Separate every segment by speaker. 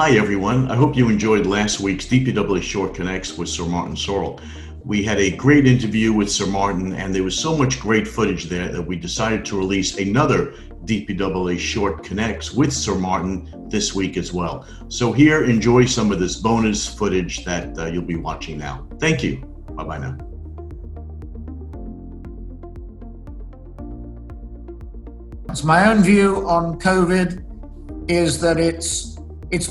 Speaker 1: Hi everyone, I hope you enjoyed last week's DPW Short Connects with Sir Martin Sorrell. We had a great interview with Sir Martin and there was so much great footage there that we decided to release another DPW Short Connects with Sir Martin this week as well. So here, enjoy some of this bonus footage that you'll be watching now. Thank you. Bye-bye now.
Speaker 2: My own view on COVID is that it's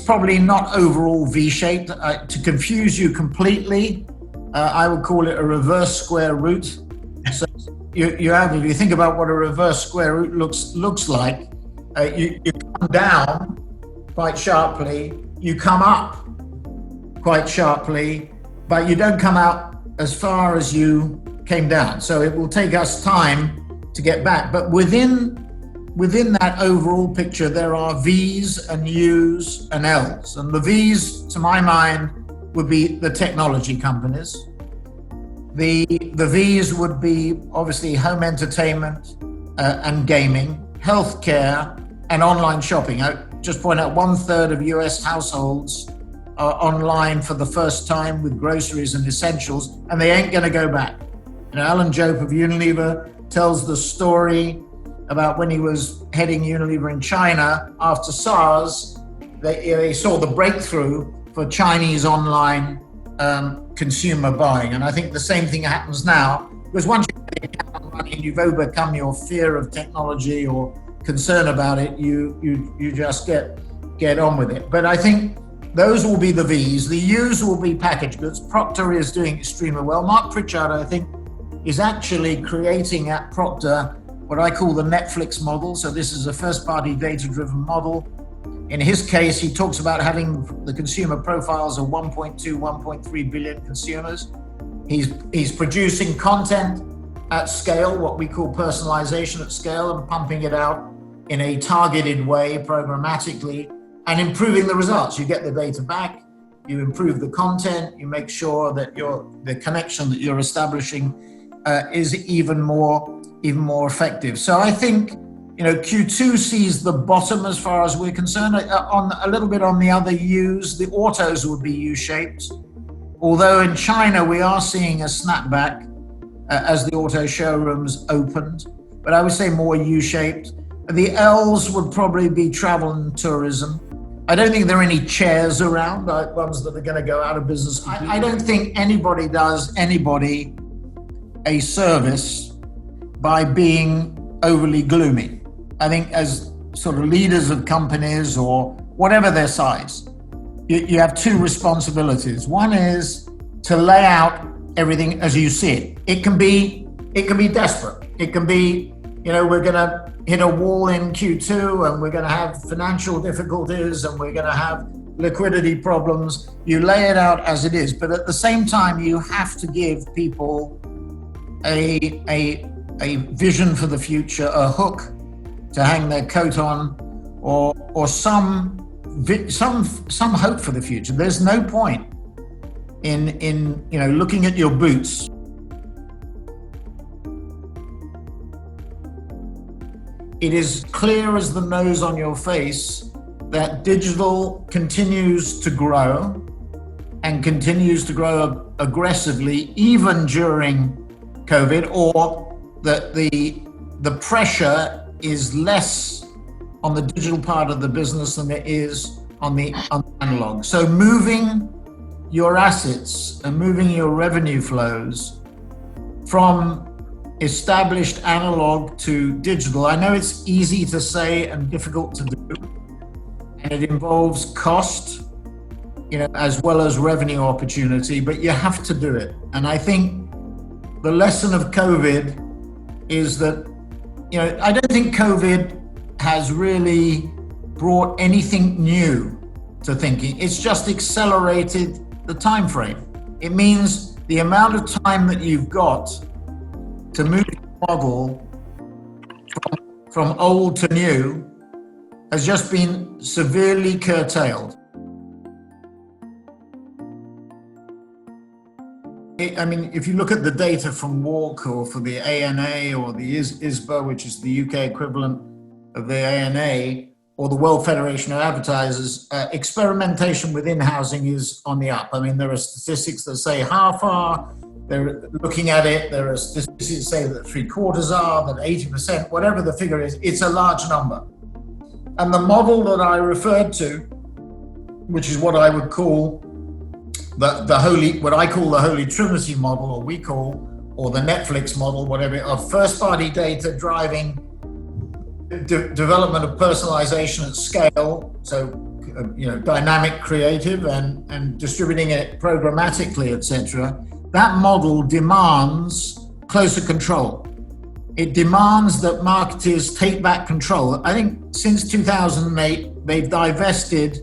Speaker 2: probably not overall V-shaped. To confuse you completely, I would call it a reverse square root. So if you think about what a reverse square root looks like, you come down quite sharply, you come up quite sharply, but you don't come out as far as you came down. So it will take us time to get back. But within that overall picture, there are V's and U's and L's. And the V's, to my mind, would be the technology companies. The V's would be obviously home entertainment and gaming, healthcare, and online shopping. I just point out 1/3 of US households are online for the first time with groceries and essentials, and they ain't gonna go back. Alan Jope of Unilever tells the story about when he was heading Unilever in China after SARS. They saw the breakthrough for Chinese online consumer buying. And I think the same thing happens now, because once you get the account money and you've overcome your fear of technology or concern about it, you just get on with it. But I think those will be the V's. The U's will be packaged goods. Procter is doing extremely well. Mark Pritchard, I think, is actually creating at Procter what I call the Netflix model. So this is a first-party data-driven model. In his case, he talks about having the consumer profiles of 1.2, 1.3 billion consumers. He's producing content at scale, what we call personalization at scale, and pumping it out in a targeted way, programmatically, and improving the results. You get the data back, you improve the content, you make sure that the connection that you're establishing is even more effective. So I think Q2 sees the bottom as far as we're concerned. On a little bit on the other U's, the autos would be U-shaped. Although in China we are seeing a snapback as the auto showrooms opened, but I would say more U-shaped. The L's would probably be travel and tourism. I don't think there are any chairs around, ones that are going to go out of business. I don't think anybody does anybody a service by being overly gloomy. I think as sort of leaders of companies or whatever their size, you have two responsibilities. One is to lay out everything as you see it. It can be desperate. It can be, we're going to hit a wall in Q2 and we're going to have financial difficulties and we're going to have liquidity problems. You lay it out as it is, but at the same time, you have to give people a vision for the future, a hook to hang their coat on, or some hope for the future. There's no point in looking at your boots. It is clear as the nose on your face that digital continues to grow and continues to grow aggressively, even during COVID, or that the pressure is less on the digital part of the business than it is on the analog. So moving your assets and moving your revenue flows from established analog to digital, I know it's easy to say and difficult to do, and it involves cost, as well as revenue opportunity, but you have to do it. And I think the lesson of COVID is that, I don't think COVID has really brought anything new to thinking. It's just accelerated the time frame. It means the amount of time that you've got to move your model from old to new has just been severely curtailed. I mean, if you look at the data from WARC or for the ANA or the ISBA, which is the UK equivalent of the ANA, or the World Federation of Advertisers, experimentation within housing is on the up. I mean, there are statistics that say half are. They're looking at it. There are statistics that say that 3/4 are, that 80%, whatever the figure is, it's a large number. And the model that I referred to, which is what I would call what I call the Holy Trinity model, or we call, or the Netflix model, whatever, of first-party data driving development of personalization at scale, so dynamic, creative, and distributing it programmatically, etc. That model demands closer control. It demands that marketers take back control. I think since 2008, they've divested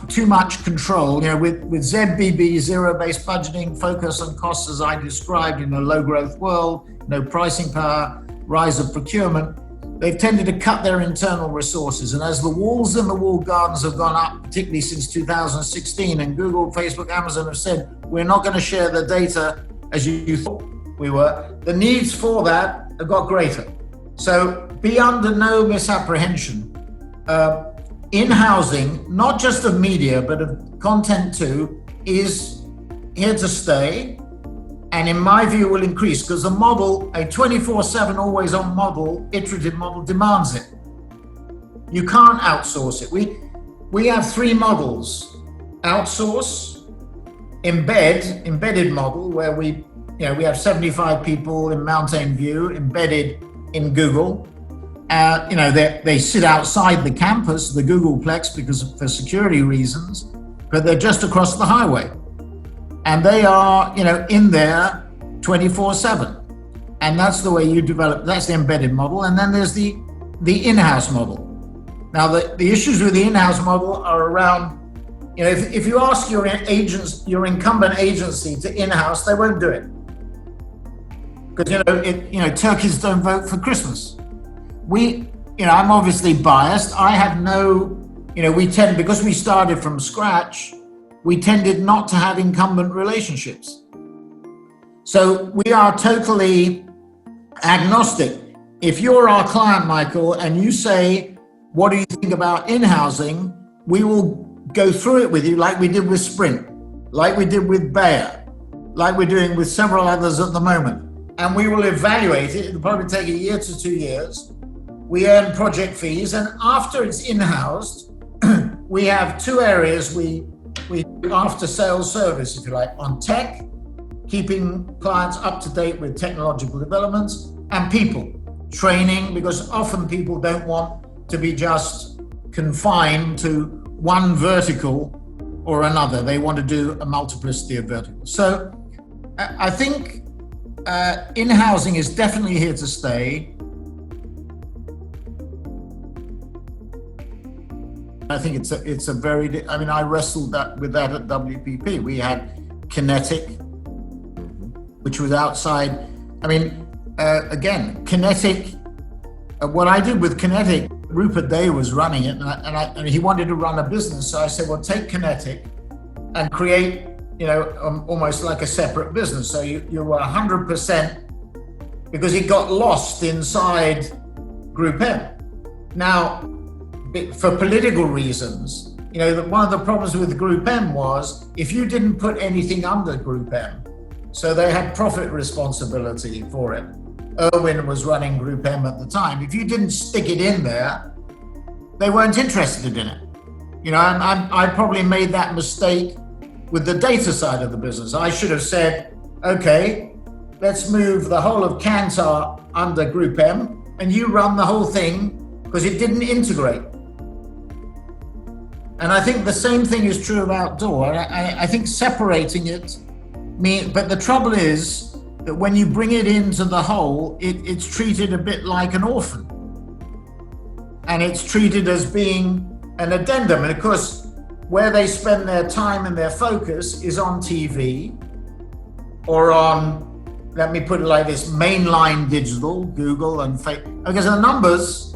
Speaker 2: too much control, with ZBB, zero-based budgeting, focus on costs as I described in a low-growth world, no pricing power, rise of procurement. They've tended to cut their internal resources. And as the walls in the walled gardens have gone up, particularly since 2016, and Google, Facebook, Amazon have said, we're not going to share the data as you thought we were, the needs for that have got greater. So be under no misapprehension. In housing, not just of media, but of content too, is here to stay. And in my view, will increase because the model, a 24/7 always on model, iterative model, demands it. You can't outsource it. We have three models: outsource, embedded model, where we have 75 people in Mountain View embedded in Google. They sit outside the campus, the Googleplex, for security reasons, but they're just across the highway. And they are, in there 24/7. And that's the way you develop, that's the embedded model. And then there's the in-house model. Now, the issues with the in-house model are around, if you ask your incumbent agency to in-house, they won't do it. Because, turkeys don't vote for Christmas. I'm obviously biased. I have because we started from scratch, we tended not to have incumbent relationships. So we are totally agnostic. If you're our client, Michael, and you say, what do you think about in-housing? We will go through it with you like we did with Sprint, like we did with Bayer, like we're doing with several others at the moment. And we will evaluate it. It'll probably take a year to 2 years. We earn project fees, and after it's in-housed, we have two areas we after sales service, if you like, on tech, keeping clients up to date with technological developments, and people, training, because often people don't want to be just confined to one vertical or another. They want to do a multiplicity of verticals. So I think in-housing is definitely here to stay. I think it's a very, I wrestled with that at WPP. We had Kinetic, which was outside. Again, Kinetic, what I did with Kinetic, Rupert Day was running it, and he wanted to run a business. So I said, well, take Kinetic and create, almost like a separate business. So you were 100%, because it got lost inside Group M. Now, for political reasons, one of the problems with Group M was if you didn't put anything under Group M, so they had profit responsibility for it. Irwin was running Group M at the time. If you didn't stick it in there, they weren't interested in it. And I probably made that mistake with the data side of the business. I should have said, okay, let's move the whole of Kantar under Group M, and you run the whole thing, because it didn't integrate. And I think the same thing is true of outdoor. I think separating it but the trouble is that when you bring it into the whole, it's treated a bit like an orphan. And it's treated as being an addendum. And of course, where they spend their time and their focus is on TV or on, let me put it like this, mainline digital, Google and Facebook. Because the numbers,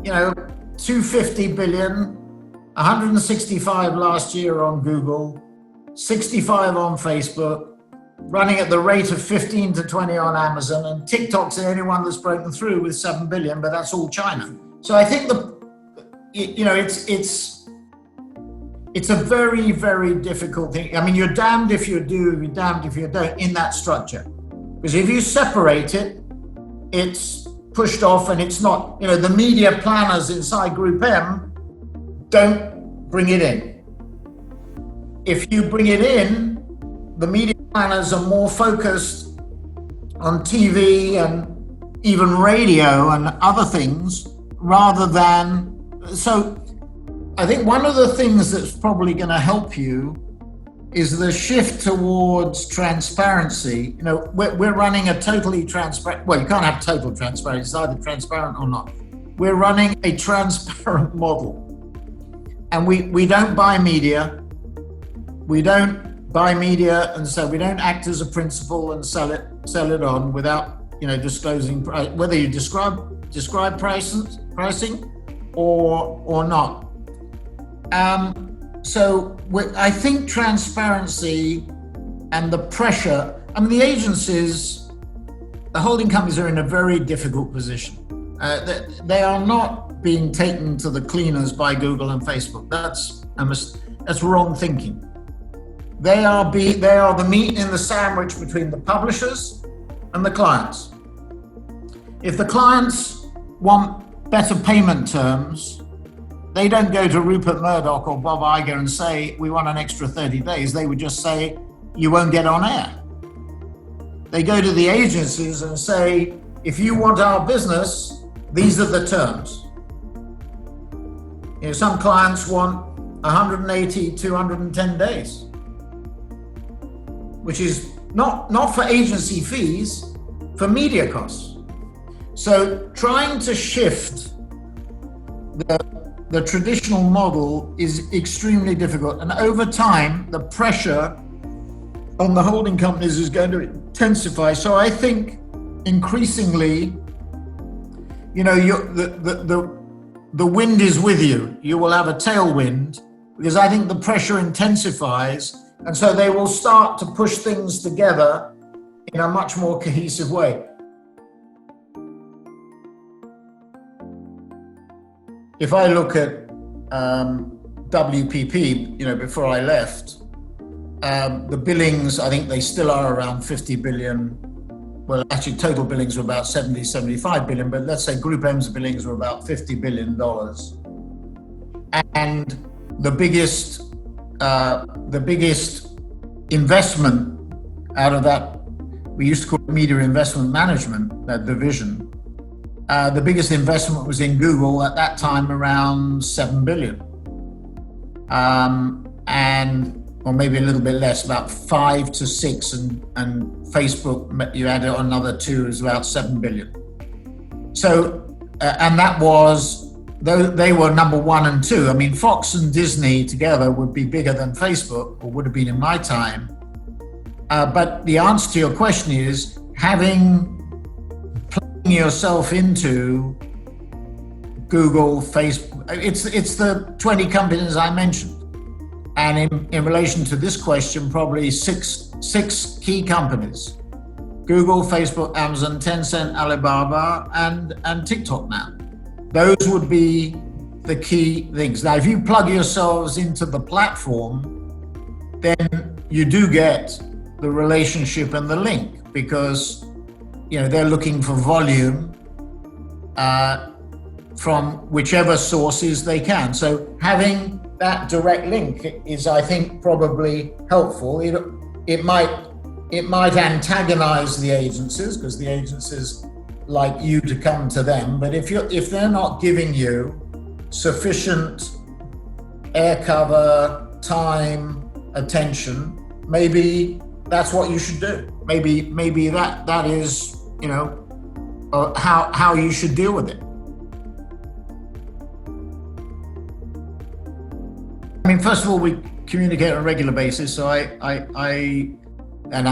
Speaker 2: 250 billion, 165 last year on Google, 65 on Facebook, running at the rate of 15 to 20 on Amazon, and TikTok's the only one that's broken through with 7 billion, but that's all China. So I think it's a very, very difficult thing. I mean, you're damned if you do, you're damned if you don't in that structure. Because if you separate it, it's pushed off, and it's not, the media planners inside Group M don't bring it in. If you bring it in, the media planners are more focused on TV and even radio and other things rather than. So I think one of the things that's probably going to help you is the shift towards transparency. We're running a totally transparent, well, you can't have total transparency, it's either transparent or not. We're running a transparent model. And we don't buy media. We don't buy media, and so we don't act as a principal and sell it on without, disclosing whether you describe pricing or not. So I think transparency and the pressure, the agencies, the holding companies are in a very difficult position. They are not being taken to the cleaners by Google and Facebook. That's wrong thinking. They are the meat in the sandwich between the publishers and the clients. If the clients want better payment terms, they don't go to Rupert Murdoch or Bob Iger and say, we want an extra 30 days. They would just say, you won't get on air. They go to the agencies and say, if you want our business, these are the terms. Some clients want 180, 210 days, which is not for agency fees, for media costs. So trying to shift the traditional model is extremely difficult. And over time, the pressure on the holding companies is going to intensify. So I think increasingly, the wind is with you. You will have a tailwind, because I think the pressure intensifies. And so they will start to push things together in a much more cohesive way. If I look at WPP, before I left, the billings, I think they still are around 50 billion. Well, actually, total billings were about 70, 75 billion, but let's say Group M's billings were about $50 billion. And the biggest investment out of that, we used to call it Media Investment Management, that division. The biggest investment was in Google at that time, around 7 billion. Or maybe a little bit less, about 5 to 6, and Facebook, you add another 2, is about 7 billion. So, and that was, they were number 1 and 2. Fox and Disney together would be bigger than Facebook, or would have been in my time. But the answer to your question is, playing yourself into Google, Facebook, it's the 20 companies I mentioned. And in relation to this question, probably six key companies: Google, Facebook, Amazon, Tencent, Alibaba, and TikTok now. Those would be the key things. Now, if you plug yourselves into the platform, then you do get the relationship and the link, because they're looking for volume from whichever sources they can. So having that direct link is, I think, probably helpful. It might antagonize the agencies, because the agencies like you to come to them. But if they're not giving you sufficient air cover, time, attention, maybe that's what you should do. Maybe that is how you should deal with it. First of all, we communicate on a regular basis. So I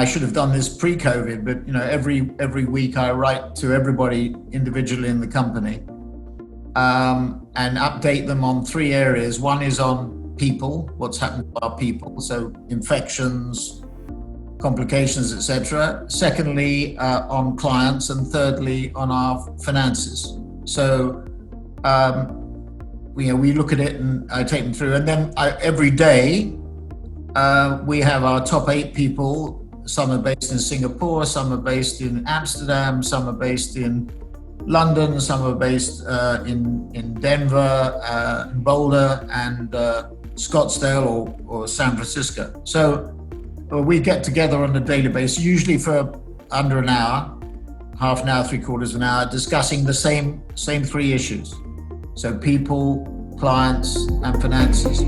Speaker 2: should have done this pre-COVID, but every week I write to everybody individually in the company and update them on 3 areas. One is on people, what's happened to our people, so infections, complications, etc. Secondly, on clients, and thirdly, on our finances. So we look at it and I take them through, and then every day we have our top 8 people. Some are based in Singapore, some are based in Amsterdam, some are based in London, some are based in Denver, Boulder, and Scottsdale or San Francisco. So we get together on a daily basis, usually for under an hour, half an hour, 3/4 an hour, discussing the same 3 issues. So people, clients, and finances.